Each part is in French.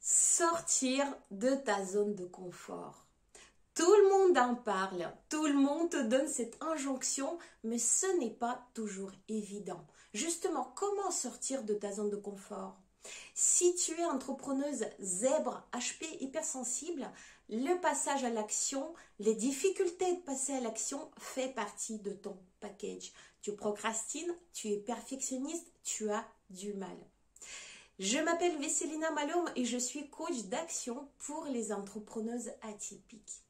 sortir de ta zone de confort. Tout le monde en parle, tout le monde te donne cette injonction, mais ce n'est pas toujours évident. Justement, comment sortir de ta zone de confort? Si tu es entrepreneuse zèbre, HP, hypersensible, le passage à l'action, les difficultés de passer à l'action fait partie de ton package. Tu procrastines, tu es perfectionniste, tu as du mal. Je m'appelle Vesselina Malhomme et je suis coach d'action pour les entrepreneuses atypiques.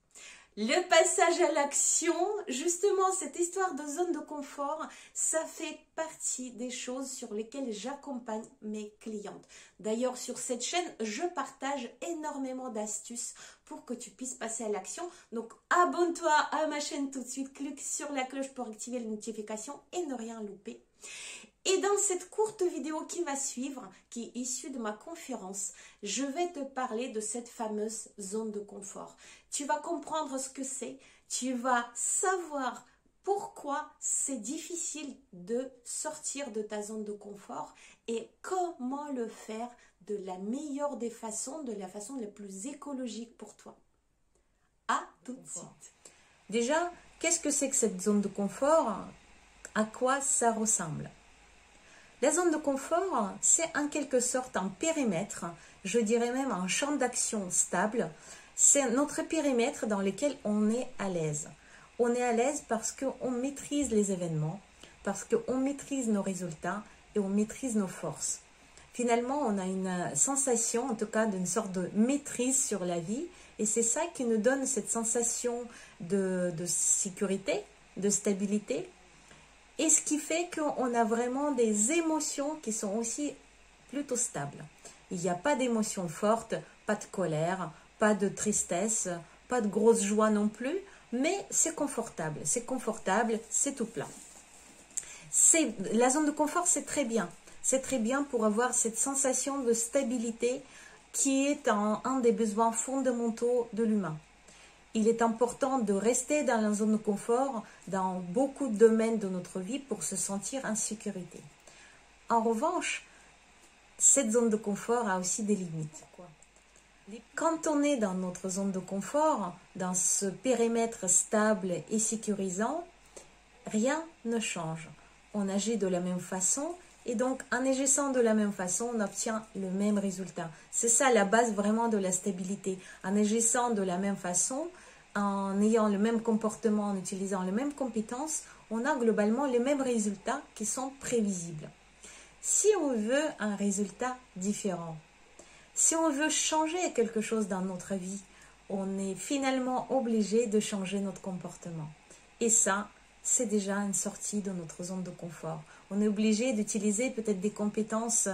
Le passage à l'action, justement, cette histoire de zone de confort, ça fait partie des choses sur lesquelles j'accompagne mes clientes. D'ailleurs, sur cette chaîne, je partage énormément d'astuces pour que tu puisses passer à l'action. Donc, abonne-toi à ma chaîne tout de suite, clique sur la cloche pour activer les notifications et ne rien louper. Et dans cette courte vidéo qui va suivre, qui est issue de ma conférence, je vais te parler de cette fameuse zone de confort. Tu vas comprendre ce que c'est, tu vas savoir pourquoi c'est difficile de sortir de ta zone de confort et comment le faire de la meilleure des façons, de la façon la plus écologique pour toi. À tout de suite. Déjà, qu'est-ce que c'est que cette zone de confort? À quoi ça ressemble? La zone de confort, c'est en quelque sorte un périmètre, je dirais même un champ d'action stable. C'est notre périmètre dans lequel on est à l'aise. On est à l'aise parce qu'on maîtrise les événements, parce qu'on maîtrise nos résultats et on maîtrise nos forces. Finalement, on a une sensation, en tout cas, d'une sorte de maîtrise sur la vie. Et c'est ça qui nous donne cette sensation de sécurité, de stabilité. Et ce qui fait qu'on a vraiment des émotions qui sont aussi plutôt stables. Il n'y a pas d'émotions fortes, pas de colère, pas de tristesse, pas de grosse joie non plus, mais c'est confortable, c'est tout plat. La zone de confort, c'est très bien. C'est très bien pour avoir cette sensation de stabilité qui est un des besoins fondamentaux de l'humain. Il est important de rester dans la zone de confort dans beaucoup de domaines de notre vie pour se sentir en sécurité. En revanche, cette zone de confort a aussi des limites. Quand on est dans notre zone de confort, dans ce périmètre stable et sécurisant, rien ne change. On agit de la même façon et donc en agissant de la même façon, on obtient le même résultat. C'est ça la base vraiment de la stabilité. En agissant de la même façon, en ayant le même comportement, en utilisant les mêmes compétences, on a globalement les mêmes résultats qui sont prévisibles. Si on veut un résultat différent, si on veut changer quelque chose dans notre vie, on est finalement obligé de changer notre comportement. Et ça, c'est déjà une sortie de notre zone de confort. On est obligé d'utiliser peut-être des compétences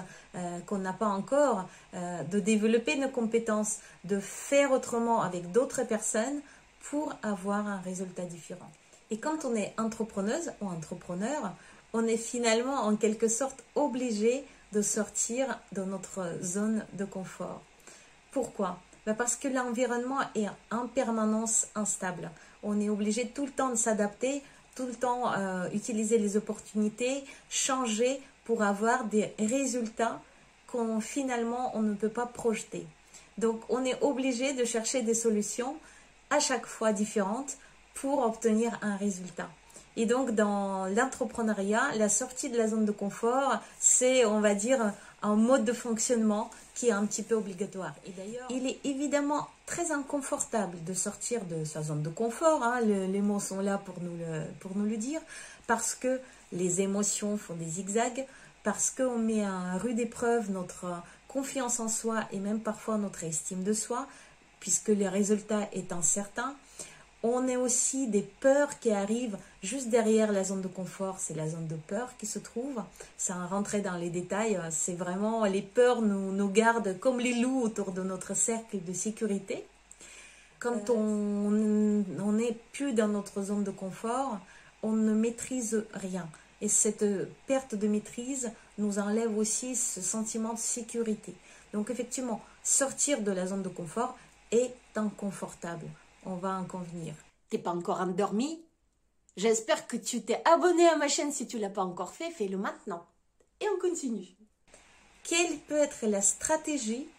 qu'on n'a pas encore, de développer nos compétences, de faire autrement avec d'autres personnes pour avoir un résultat différent. Et quand on est entrepreneuse ou entrepreneur, on est finalement en quelque sorte obligé de sortir de notre zone de confort. Pourquoi? Parce que l'environnement est en permanence instable. On est obligé tout le temps de s'adapter, tout le temps utiliser les opportunités, changer pour avoir des résultats qu'on finalement on ne peut pas projeter. Donc on est obligé de chercher des solutions à chaque fois différentes pour obtenir un résultat. Et donc dans l'entrepreneuriat, la sortie de la zone de confort, c'est, on va dire, un mode de fonctionnement qui est un petit peu obligatoire. Et d'ailleurs, il est évidemment très inconfortable de sortir de sa zone de confort, hein, les mots sont là pour nous le dire, parce que les émotions font des zigzags, parce qu'on met à rude épreuve notre confiance en soi et même parfois notre estime de soi, puisque le résultat est incertain. On a aussi des peurs qui arrivent juste derrière la zone de confort, c'est la zone de peur qui se trouve. Sans rentrer dans les détails, c'est vraiment les peurs nous gardent comme les loups autour de notre cercle de sécurité. Quand on n'est plus dans notre zone de confort, on ne maîtrise rien. Et cette perte de maîtrise nous enlève aussi ce sentiment de sécurité. Donc effectivement, sortir de la zone de confort est inconfortable. On va en convenir. T'es pas encore endormi? J'espère que tu t'es abonné à ma chaîne. Si tu l'as pas encore fait, fais-le maintenant. Et on continue. Quelle peut être la stratégie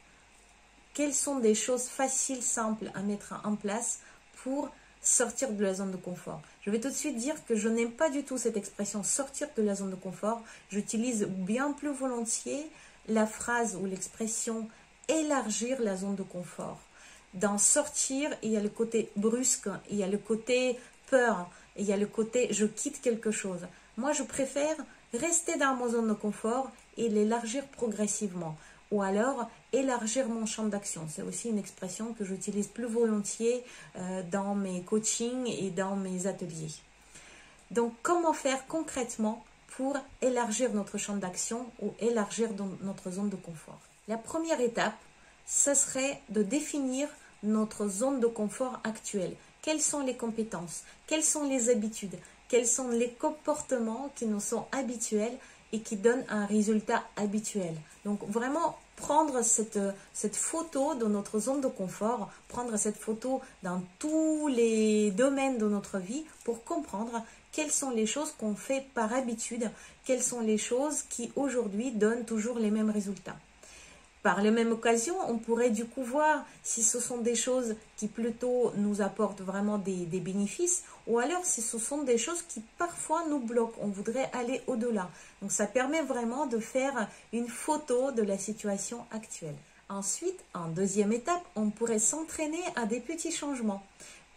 quelles sont des choses faciles, simples à mettre en place pour sortir de la zone de confort. Je vais tout de suite dire que je n'aime pas du tout cette expression sortir de la zone de confort. J'utilise bien plus volontiers la phrase ou l'expression élargir la zone de confort. Dans sortir, il y a le côté brusque, il y a le côté peur, il y a le côté je quitte quelque chose. Moi, je préfère rester dans ma zone de confort et l'élargir progressivement. Ou alors, élargir mon champ d'action. C'est aussi une expression que j'utilise plus volontiers dans mes coachings et dans mes ateliers. Donc, comment faire concrètement pour élargir notre champ d'action ou élargir notre zone de confort? La première étape, ce serait de définir notre zone de confort actuelle. Quelles sont les compétences? Quelles sont les habitudes? Quels sont les comportements qui nous sont habituels et qui donnent un résultat habituel? Donc vraiment prendre cette photo de notre zone de confort, prendre cette photo dans tous les domaines de notre vie pour comprendre quelles sont les choses qu'on fait par habitude, quelles sont les choses qui aujourd'hui donnent toujours les mêmes résultats. Par la même occasion, on pourrait du coup voir si ce sont des choses qui plutôt nous apportent vraiment des bénéfices ou alors si ce sont des choses qui parfois nous bloquent. On voudrait aller au-delà. Donc ça permet vraiment de faire une photo de la situation actuelle. Ensuite, en deuxième étape, on pourrait s'entraîner à des petits changements.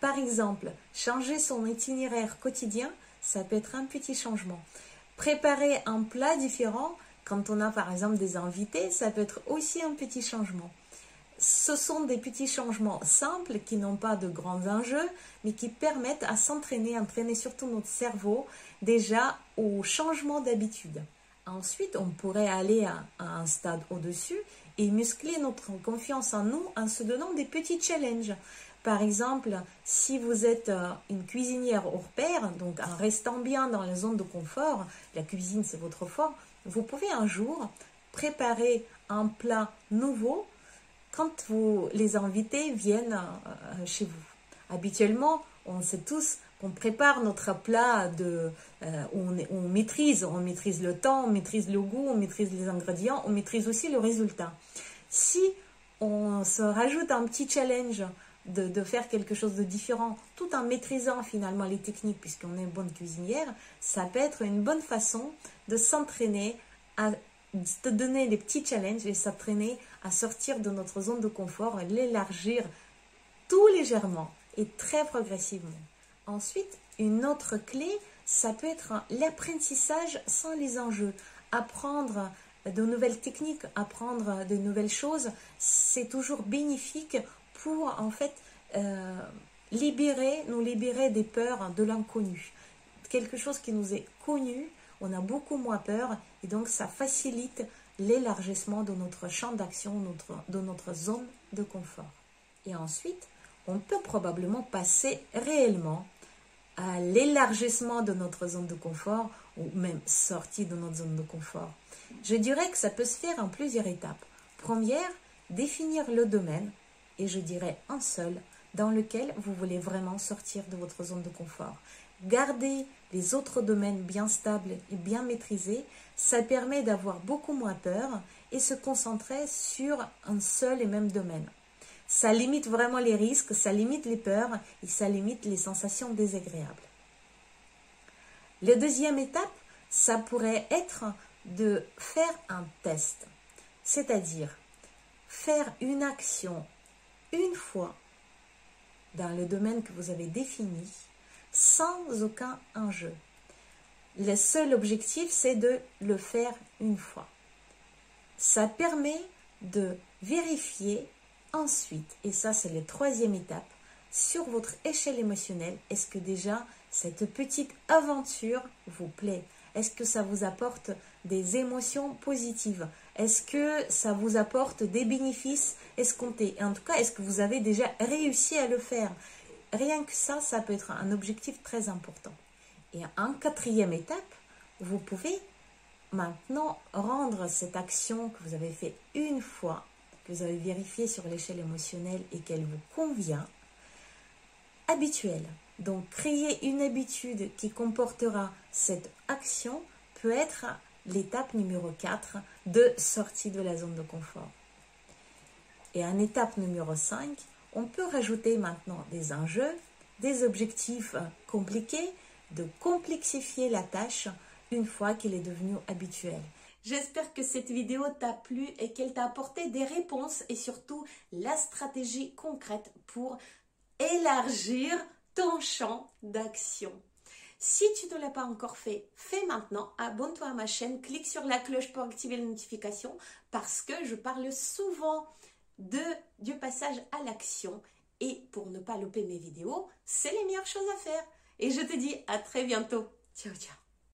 Par exemple, changer son itinéraire quotidien, ça peut être un petit changement. Préparer un plat différent, quand on a par exemple des invités, ça peut être aussi un petit changement. Ce sont des petits changements simples qui n'ont pas de grands enjeux, mais qui permettent à s'entraîner, entraîner surtout notre cerveau déjà au changement d'habitude. Ensuite, on pourrait aller à un stade au-dessus et muscler notre confiance en nous en se donnant des petits challenges. Par exemple, si vous êtes une cuisinière hors pair, donc en restant bien dans la zone de confort, la cuisine c'est votre fort, vous pouvez un jour préparer un plat nouveau quand les invités viennent chez vous. Habituellement, on sait tous qu'on prépare notre plat on maîtrise le temps, on maîtrise le goût, on maîtrise les ingrédients, on maîtrise aussi le résultat. Si on se rajoute un petit challenge de faire quelque chose de différent, tout en maîtrisant finalement les techniques, puisqu'on est une bonne cuisinière, ça peut être une bonne façon de s'entraîner, à se donner des petits challenges et s'entraîner à sortir de notre zone de confort, l'élargir tout légèrement et très progressivement. Ensuite, une autre clé, ça peut être l'apprentissage sans les enjeux. Apprendre de nouvelles techniques, apprendre de nouvelles choses, c'est toujours bénéfique pour en fait nous libérer des peurs de l'inconnu. Quelque chose qui nous est connu, on a beaucoup moins peur et donc ça facilite l'élargissement de notre champ d'action, de notre zone de confort. Et ensuite, on peut probablement passer réellement à l'élargissement de notre zone de confort ou même sortir de notre zone de confort. Je dirais que ça peut se faire en plusieurs étapes. Première, définir le domaine, et je dirais un seul, dans lequel vous voulez vraiment sortir de votre zone de confort. Garder les autres domaines bien stables et bien maîtrisés, ça permet d'avoir beaucoup moins peur et se concentrer sur un seul et même domaine. Ça limite vraiment les risques, ça limite les peurs et ça limite les sensations désagréables. La deuxième étape, ça pourrait être de faire un test, c'est-à-dire faire une action une fois dans le domaine que vous avez défini sans aucun enjeu. Le seul objectif, c'est de le faire une fois. Ça permet de vérifier ensuite, et ça c'est la troisième étape, sur votre échelle émotionnelle, est-ce que déjà cette petite aventure vous plaît? Est-ce que ça vous apporte des émotions positives? Est-ce que ça vous apporte des bénéfices escomptés? En tout cas, est-ce que vous avez déjà réussi à le faire? Rien que ça, ça peut être un objectif très important. Et en quatrième étape, vous pouvez maintenant rendre cette action que vous avez fait une fois, que vous avez vérifiée sur l'échelle émotionnelle et qu'elle vous convient, habituelle. Donc, créer une habitude qui comportera cette action peut être l'étape numéro 4 de sortie de la zone de confort. Et en étape numéro 5, on peut rajouter maintenant des enjeux, des objectifs compliqués, de complexifier la tâche une fois qu'elle est devenue habituelle. J'espère que cette vidéo t'a plu et qu'elle t'a apporté des réponses et surtout la stratégie concrète pour élargir ton champ d'action. Si tu ne l'as pas encore fait, fais maintenant, abonne-toi à ma chaîne, clique sur la cloche pour activer les notifications parce que je parle souvent du passage à l'action et pour ne pas louper mes vidéos, c'est les meilleures choses à faire. Et je te dis à très bientôt. Ciao, ciao.